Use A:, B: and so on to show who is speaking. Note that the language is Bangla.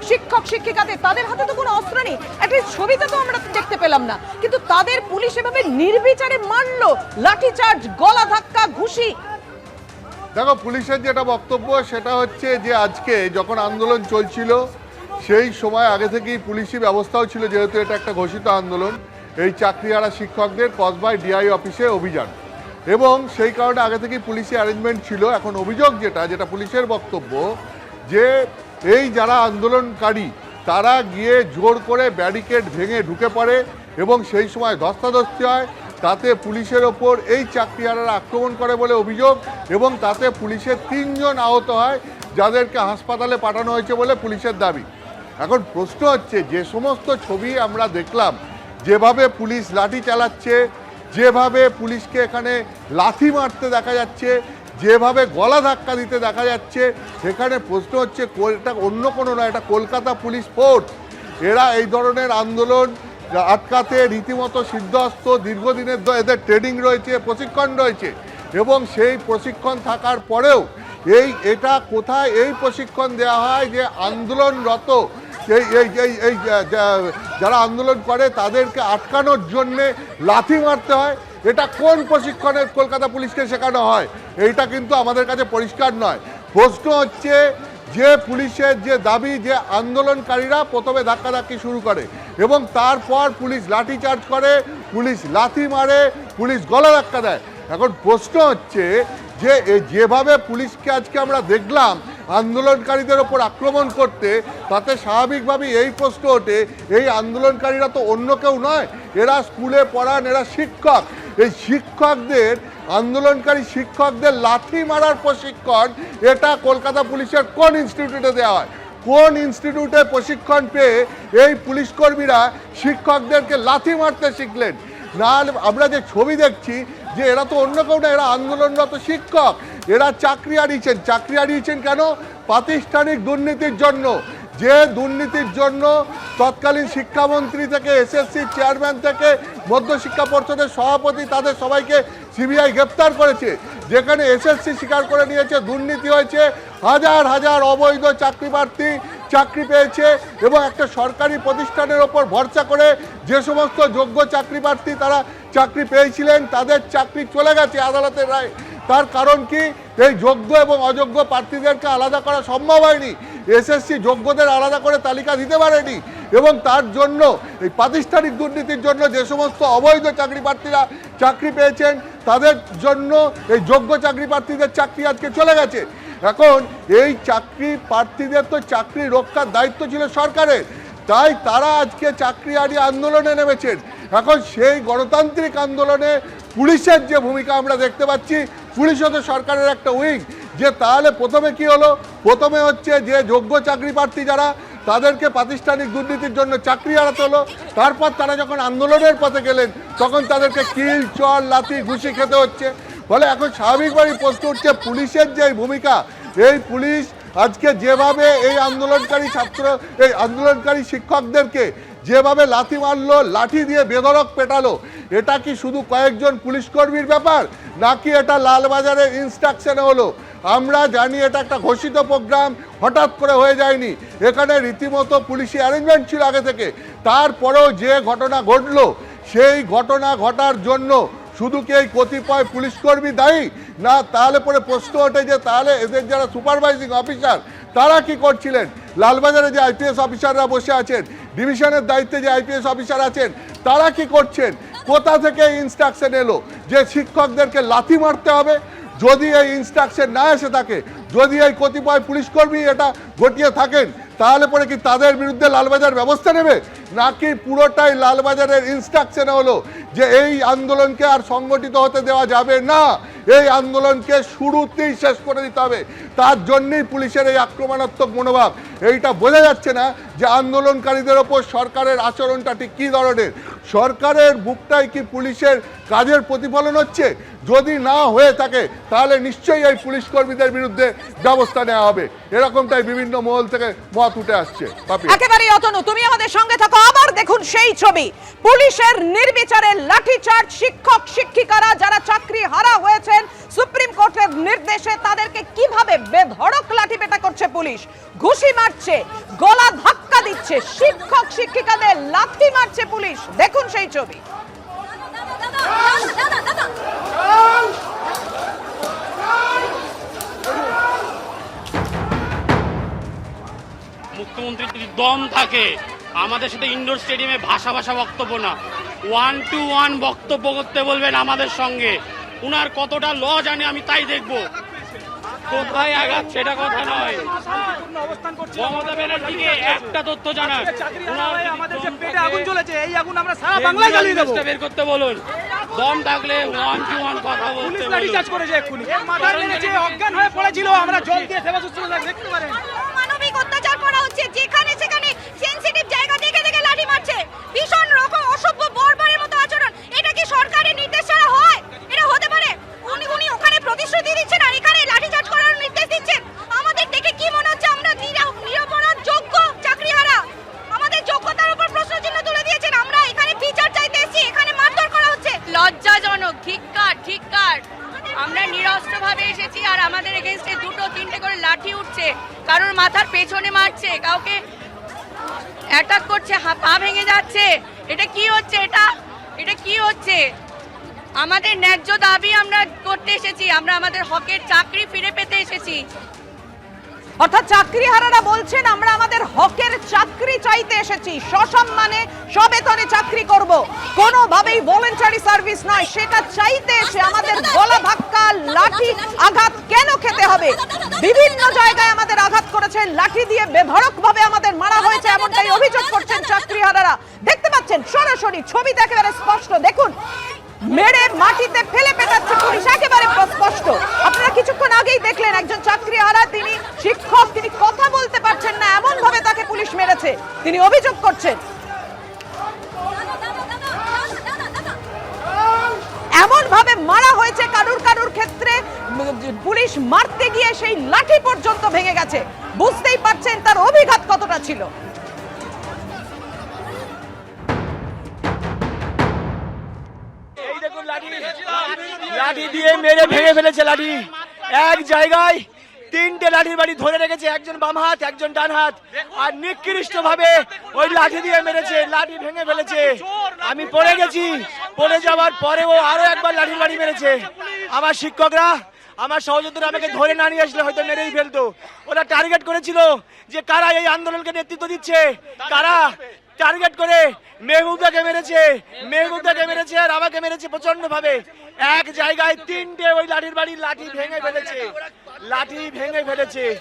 A: শিক্ষক শিক্ষিকাদের, তাদের হাতে তো কোনো অস্ত্র নেই, একটা ছবিতে তো আমরা দেখতে পেলাম না, কিন্তু তাদের পুলিশ এভাবে নির্বিচারে মারলো, লাঠিচার্জ, গলা ধাক্কা, ঘুষি।
B: দেখো, পুলিশের যেটা বক্তব্য সেটা হচ্ছে যে আজকে যখন আন্দোলন চলছিল সেই সময় আগে থেকেই পুলিশি ব্যবস্থাও ছিল, যেহেতু এটা একটা ঘোষিত আন্দোলন, এই চাকরিহারা শিক্ষকদের কসবায় ডিআই অফিসে অভিযান, এবং সেই কারণে আগে থেকেই পুলিশি অ্যারেঞ্জমেন্ট ছিল। এখন অভিযোগ যেটা পুলিশের বক্তব্য, যে এই যারা আন্দোলনকারী তারা গিয়ে জোর করে ব্যারিকেড ভেঙে ঢুকে পড়ে এবং সেই সময় ধস্তাধস্তি হয়, তাতে পুলিশের ওপর এই চাকরিহারারা আক্রমণ করে বলে অভিযোগ, এবং তাতে পুলিশের 3 জন আহত হয়, যাদেরকে হাসপাতালে পাঠানো হয়েছে বলে পুলিশের দাবি। এখন প্রশ্ন হচ্ছে, যে সমস্ত ছবি আমরা দেখলাম, যেভাবে পুলিশ লাঠি চালাচ্ছে, যেভাবে পুলিশকে এখানে লাথি মারতে দেখা যাচ্ছে, যেভাবে গলা ধাক্কা দিতে দেখা যাচ্ছে, সেখানে প্রশ্ন হচ্ছে এটা অন্য কোনো নয়, এটা কলকাতা পুলিশ ফোর্স। এরা এই ধরনের আন্দোলন আটকাতে রীতিমতো সিদ্ধহস্ত, দীর্ঘদিনের এদের ট্রেনিং রয়েছে, প্রশিক্ষণ রয়েছে, এবং সেই প্রশিক্ষণ থাকার পরেও এটা কোথায় এই প্রশিক্ষণ দেওয়া হয় যে আন্দোলনরত এই যারা আন্দোলন করে তাদেরকে আটকানোর জন্যে লাথি মারতে হয়? এটা কোন প্রশিক্ষণে কলকাতা পুলিশকে শেখানো হয়? এইটা কিন্তু আমাদের কাছে পরিষ্কার নয়। প্রশ্ন হচ্ছে যে পুলিশের যে দাবি যে আন্দোলনকারীরা প্রথমে ধাক্কাধাক্কি শুরু করে এবং তারপর পুলিশ লাঠি চার্জ করে, পুলিশ লাথি মারে, পুলিশ গলা ধাক্কা দেয়। এখন প্রশ্ন হচ্ছে যে যেভাবে পুলিশকে আজকে আমরা দেখলাম আন্দোলনকারীদের ওপর আক্রমণ করতে, তাতে স্বাভাবিকভাবেই এই প্রশ্ন ওঠে, এই আন্দোলনকারীরা তো অন্য কেউ নয়, এরা স্কুলে পড়ান, এরা শিক্ষক। এই শিক্ষকদের, আন্দোলনকারী শিক্ষকদের লাথি মারার প্রশিক্ষণ এটা কলকাতা পুলিশের কোন ইনস্টিটিউটে দেওয়া হয়? কোন ইনস্টিটিউটে প্রশিক্ষণ পেয়ে এই পুলিশ কর্মীরা শিক্ষকদেরকে লাথি মারতে শিখলেন? না, আমরা যে ছবি দেখছি যে এরা তো অন্য কেউ না, এরা আন্দোলনরত শিক্ষক, এরা চাকরি হারিয়েছেন কেন? প্রাতিষ্ঠানিক দুর্নীতির জন্য। যে দুর্নীতির জন্য তৎকালীন শিক্ষামন্ত্রী থেকে এসএসসি চেয়ারম্যান থেকে মধ্যশিক্ষা পর্ষদের সভাপতি, তাদের সবাইকে সিবিআই গ্রেপ্তার করেছে, যেখানে এসএসসি স্বীকার করে নিয়েছে দুর্নীতি হয়েছে, হাজার হাজার অবৈধ চাকরি প্রার্থী চাকরি পেয়েছে, এবং একটা সরকারি প্রতিষ্ঠানের ওপর ভরসা করে যে সমস্ত যোগ্য চাকরি প্রার্থী তারা চাকরি পেয়েছিলেন, তাদের চাকরি চলে গেছে আদালতের রায়। তার কারণ কি? এই যোগ্য এবং অযোগ্য প্রার্থীদেরকে আলাদা করা সম্ভব হয়নি, এসএসসি যোগ্যদের আলাদা করে তালিকা দিতে পারেনি, এবং তার জন্য এই প্রাতিষ্ঠানিক দুর্নীতির জন্য যে সমস্ত অবৈধ চাকরি প্রার্থীরা চাকরি পেয়েছেন, তাদের জন্য এই যোগ্য চাকরি প্রার্থীদের চাকরি আজকে চলে গেছে। এখন এই চাকরি প্রার্থীদের তো চাকরি রক্ষার দায়িত্ব ছিল সরকারের, তাই তারা আজকে চাকরি হারিয়ে আন্দোলনে নেমেছেন। এখন সেই গণতান্ত্রিক আন্দোলনে পুলিশের যে ভূমিকা আমরা দেখতে পাচ্ছি, পুলিশও তো সরকারের একটা উইং। যে তাহলে প্রথমে কি হলো? প্রথমে হচ্ছে যে যোগ্য চাকরি প্রার্থী যারা, তাদেরকে প্রাতিষ্ঠানিক দুর্নীতির জন্য চাকরি হারাতে হলো, তারপর তারা যখন আন্দোলনের পথে গেলেন তখন তাদেরকে কিল, চর, লাথি, ঘুষি খেতে হচ্ছে। ফলে এখন স্বাভাবিকভাবেই প্রশ্ন উঠছে, পুলিশের যে ভূমিকা, এই পুলিশ আজকে যেভাবে এই আন্দোলনকারী শিক্ষকদেরকে যেভাবে লাথি মারলো, লাঠি দিয়ে বেধড়ক পেটালো, এটা কি শুধু কয়েকজন পুলিশ কর্মীর ব্যাপার, নাকি এটা লালবাজারের ইনস্ট্রাকশনে হলো? আমরা জানি এটা একটা ঘোষিত প্রোগ্রাম, হঠাৎ করে হয়ে যায়নি, এখানে রীতিমতো পুলিশি অ্যারেঞ্জমেন্ট ছিল আগে থেকে। তারপরেও যে ঘটনা ঘটলো, সেই ঘটনা ঘটার জন্য শুধু কি এই কতিপয় পুলিশ কর্মী দায়ী? না, তাহলে পরে প্রশ্ন ওঠে যে তাহলে এদের যারা সুপারভাইজিং অফিসার তারা কি করছিলেন? লালবাজারে যে আইপিএস অফিসাররা বসে আছেন, ডিভিশনের দায়িত্বে যে আইপিএস অফিসার আছেন, তারা কি করছেন? কোথা থেকে ইনস্ট্রাকশন এলো যে শিক্ষকদেরকে লাথি মারতে হবে? যদি এই ইনস্ট্রাকশন না এসে থাকে, যদি এই কতিপয় পুলিশ কর্মী এটা ঘটিয়ে থাকেন, তাহলে পরে কি তাদের বিরুদ্ধে লালবাজার ব্যবস্থা নেবে, নাকি পুরোটাই লালবাজারের ইনস্ট্রাকশনে হলো যে এই আন্দোলনকে আর সংগঠিত হতে দেওয়া যাবে না, এই আন্দোলনকে শুরুতেই শেষ করে দিতে হবে? তার জন্যই পুলিশের এই আক্রমণাত্মক মনোভাব। এইটা বোঝা যাচ্ছে না যে আন্দোলনকারীদের ওপর সরকারের আচরণটা ঠিক কী ধরনের? সরকারের বুকটাই কি পুলিশের কাজের প্রতিফলন হচ্ছে, যদি না হয়ে থাকে তাহলে নিশ্চয়ই এই পুলিশ কর্মীদের বিরুদ্ধে ব্যবস্থা নেওয়া হবে, এরকমটাই বিভিন্ন মহল থেকে মত উঠে আসছে।
A: একেবারেই অতনু, তুমি আমাদের সঙ্গে থাকো। আবার দেখুন সেই ছবি, পুলিশের নির্বিচারে লাঠিচার্জ, শিক্ষক শিক্ষিকারা যারা চাকরি হারা হয়েছেন সুপ্রিম কোর্টের নির্দেশে তাদেরকে কিভাবে বেধড়ক লাঠিপেটা করছে পুলিশ, ঘুষি মারছে, গলা ধাক্কা দিচ্ছে, শিক্ষক শিক্ষিকাদের লাথি মারছে পুলিশ। দেখুন সেই ছবি।
C: মুখ্যমন্ত্রীর যদি দম থাকে আমাদের সাথে ইনডোর স্টেডিয়ামে ভাষা বক্তব্য না, 1-to-1 বক্তব্য করতে বলবেন আমাদের সঙ্গে। উনার কতটা ল জানে আমি তাই দেখব, কোথায় আঘাত সেটা কথা নয়। মমতা ব্যানার্জিকে একটা তথ্য জানান,
D: আমাদের যে পেটে আগুন জ্বলেছে, এই আগুন আমরা সারা বাংলায় জ্বালিয়ে দেব।
C: বের করতে বলুন, দম থাকলে 1-to-1 কথা বলতে
D: পুলিশ
C: বলুন।
D: লাঠি চার্জ করেছে এক্ষুনি, এর মাথায় লেগেছে, অজ্ঞান হয়ে পড়েছিল, আমরা জল দিয়ে সেবা শুশ্রূষা দেখতে পারেন।
E: মানবিক অত্যাচার করা হচ্ছে, যেখানে সেখানে সেনসিটিভ জায়গা দেখে দেখে লাঠি মারছে, ভীষণ রকম অসভ্য বর্বরের মতো আচরণ। এটা কি সরকারের নির্দেশ ছাড়া হয়? এটা হতে পারে? উনি ওখানে প্রতিশ্রুতি দিচ্ছেন আর এখানে লাঠিচার্জ করার নির্দেশ দিচ্ছেন। আমাদের দেখে কি মনে হচ্ছে আমরা নিরপরাধ যোগ্য চাকরিহারা? আমাদের যোগ্যতার উপর প্রশ্নচিহ্ন তুলে দিয়েছেন। আমরা এখানে বিচার চাইতে এসেছি, এখানে মারধর করা হচ্ছে। লজ্জাজনক, ধিক্কার। আমরা নিরস্ত্রভাবে এসেছি আর আমাদের এগেইনস্টে 2-3টে করে লাঠি উঠছে, কারোর মাথার পেছনে মারছে, কাউকে অ্যাটাক করছে, পা ভেঙে যাচ্ছে। এটা কি হচ্ছে? এটা কি হচ্ছে? আমাদের ন্যায্য দাবি আমরা করতে এসেছি, আমরা আমাদের হকের চাকরি ফিরে পেতে এসেছি।
A: অর্থাৎ চাকরিহারারা বলছেন আমরা আমাদের হকের চাকরি চাইতে এসেছি, সসম্মানে সবেতনে চাকরি করব, কোনোভাবেই ভলেন্টারি সার্ভিস নয়, সেটা চাইতে এসে আমাদের গলা ধাক্কা, লাঠি আঘাত কেন খেতে হবে? বিভিন্ন জায়গায় আমাদের আঘাত করেছেন, লাঠি দিয়ে বেধড়ক ভাবে আমাদের মারা হয়েছে, এমনটাই অভিযোগ করছেন চাকরিহারারা। দেখতে পাচ্ছেন সরাসরি ছবিতে একেবারে স্পষ্ট, দেখুন মেরে মাটিতে ফেলে পেটাচ্ছে পুলিশ, একেবারে স্পষ্ট। আপনারা কিছুক্ষণ আগেই দেখলেন একজন চাকরিহারা, তিনি শিক্ষক, তিনি কথা বলতে পারছেন না, এমন ভাবে তাকে পুলিশ মেরেছে, তিনি অভিযোগ করছেন। এমন ভাবে মারা হয়েছে, কারুর ক্ষেত্রে পুলিশ মারতে গিয়ে সেই লাঠি পর্যন্ত ভেঙে গেছে। বুঝতেই পারছেন তার অভিঘাত কতটা ছিল।
D: লাঠি দিয়ে মেরে ভেঙে ফেলেছে, লাঠি এক জায়গায় 3টে লাঠির বাড়ি ধরে রেখেছে, একজন বাম হাত একজন ডান হাত, আর নিকৃষ্ট ভাবে ওই লাঠি দিয়ে মেরেছে, লাঠি ভেঙে ফেলেছে। আমি পড়ে গেছি, পড়ে যাওয়ার পরেও আরো একবার লাঠির বাড়ি মেরেছে। আমার শিক্ষকরা, আমার সহযোগীরা আমাকে ধরে না নিয়ে আসলে হয়তো মেরেই ফেলতো। ওরা টার্গেট করেছিল যে কারা এই আন্দোলনকে নেতৃত্ব দিচ্ছে, কারা টার্গেট করে মেহবুবদাকে মেরেছে আর আমাকে মেরেছে প্রচন্ড ভাবে। এক জায়গায় 3টে ওই লাঠির বাড়ি লাঠি ভেঙে ফেলেছে।